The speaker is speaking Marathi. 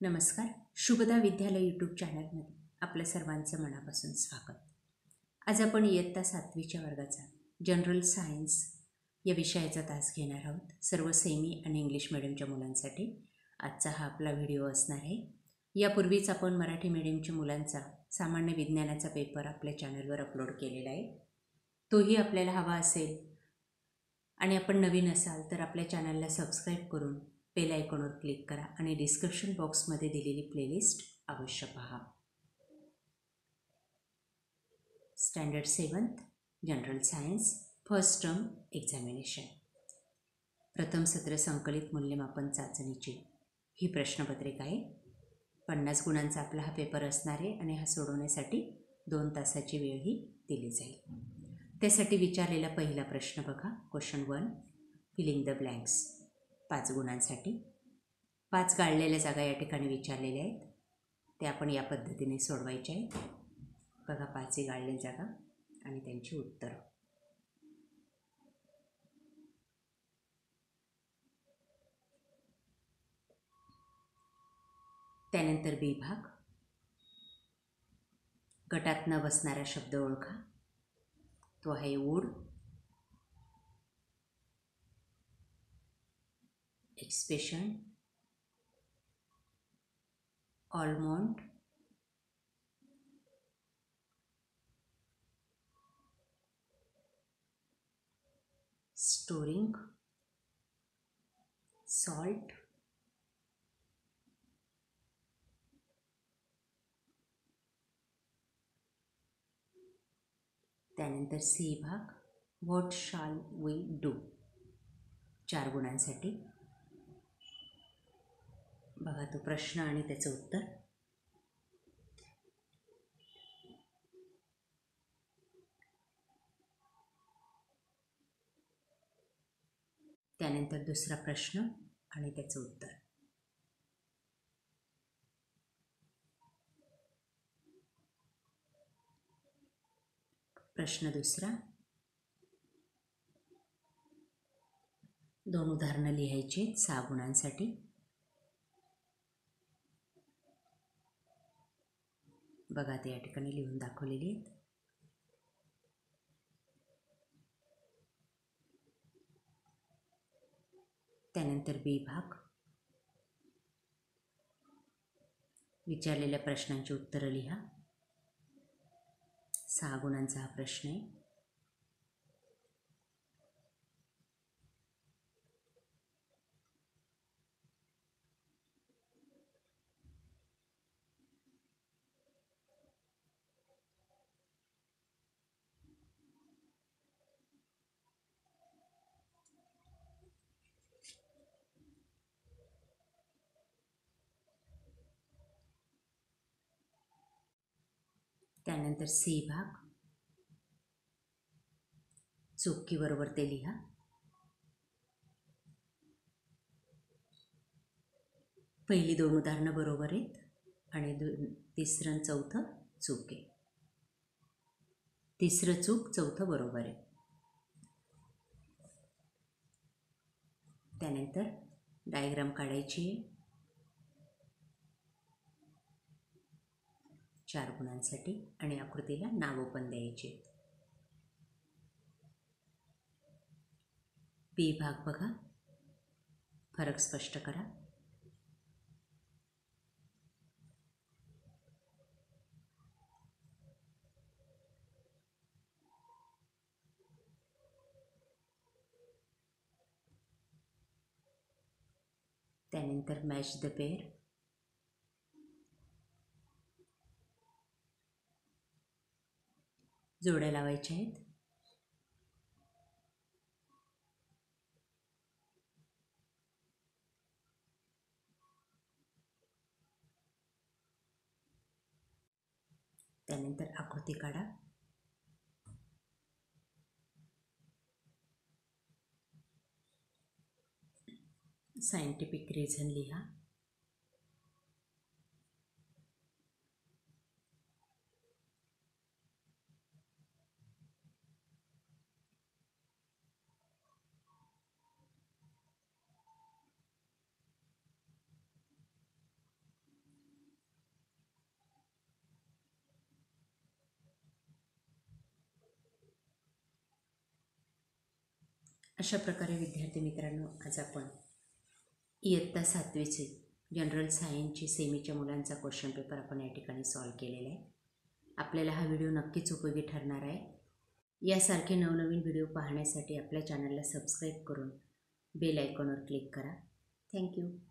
नमस्कार. शुभदा विद्यालय यूट्यूब चॅनलमध्ये आपल्या सर्वांचं मनापासून स्वागत. आज आपण इयत्ता 7वीच्या वर्गाचा जनरल सायन्स या विषयाचा तास घेणार आहोत. सर्व सेमी आणि इंग्लिश मीडियमच्या मुलांसाठी आजचा हा आपला व्हिडिओ असणार आहे. यापूर्वीच आपण मराठी मीडियमच्या मुलांचा सामान्य विज्ञानाचा पेपर आपल्या चॅनलवर अपलोड केलेला आहे. तोही आपल्याला हवा असेल आणि आपण नवीन असाल तर आपल्या चॅनलला सबस्क्राईब करून बेल आयकॉनवर क्लिक करा आणि डिस्क्रिप्शन बॉक्समध्ये दिलेली प्लेलिस्ट अवश्य पहा. Standard 7th general science first term examination. प्रथम सत्र संकलित मूल्यमापन चाचणीची ही प्रश्नपत्रिका आहे. 50 गुणांचा आपला हा पेपर असणार आहे आणि हा सोडवण्यासाठी 2 तासाची वेळही दिली जाईल. त्यासाठी विचारलेला पहिला प्रश्न बघा. Question 1, feeling the blanks. 5 गुणांसाठी 5 गाळलेल्या जागा या ठिकाणी विचारलेल्या आहेत. ते आपण या पद्धतीने सोडवायचे आहेत. बघा 5 गाळलेल्या जागा आणि त्यांची उत्तरं. त्यानंतर बी भाग. गटात न बसणारा शब्द ओळखा. तो आहे wood, expression, almond, storing, salt, त्यानंतर सी भाग. What shall we do. 4 गुणांसाठी बघा तो प्रश्न आणि त्याचं उत्तर. त्यानंतर दुसरा प्रश्न आणि त्याचं उत्तर. प्रश्न दुसरा. 2 उदाहरणं लिहायची 6 गुणांसाठी. बघा ते या ठिकाणी लिहून दाखवलेली आहेत. त्यानंतर बी भाग. विचारलेल्या प्रश्नांची उत्तरं लिहा. 6 गुणांचा हा प्रश्न आहे. त्यानंतर सी भाग. चुकी बरोबर ते लिहा. पहिली 2 उदाहरणं बरोबर आहेत आणि तिसरं आणि चौथं चूक आहे. तिसरं चूक, चौथं बरोबर आहे. त्यानंतर डायग्राम काढायची आहे 4 गुणांसाठी आणि आकृतीला नावं पण द्यायची आहेत. बी भाग बघा. फरक स्पष्ट करा. त्यानंतर मॅच द पेअर. जोड्या लावायच्या आहेत. त्यानंतर आकृती काढा. सायंटिफिक रिझन लिहा. अशा प्रकारे विद्यार्थी मित्रांनो, आज आपण इयत्ता 7वीचे जनरल सायन्सची सेमीच्या मुलांचा क्वेश्चन पेपर आपण या ठिकाणी सॉल्व केलेला आहे. आपल्याला हा व्हिडिओ नक्कीच उपयोगी ठरणार आहे. यासारखे नवनवीन व्हिडिओ पाहण्यासाठी आपल्या चॅनलला सबस्क्राईब करून बेल आयकॉनवर क्लिक करा. थँक्यू.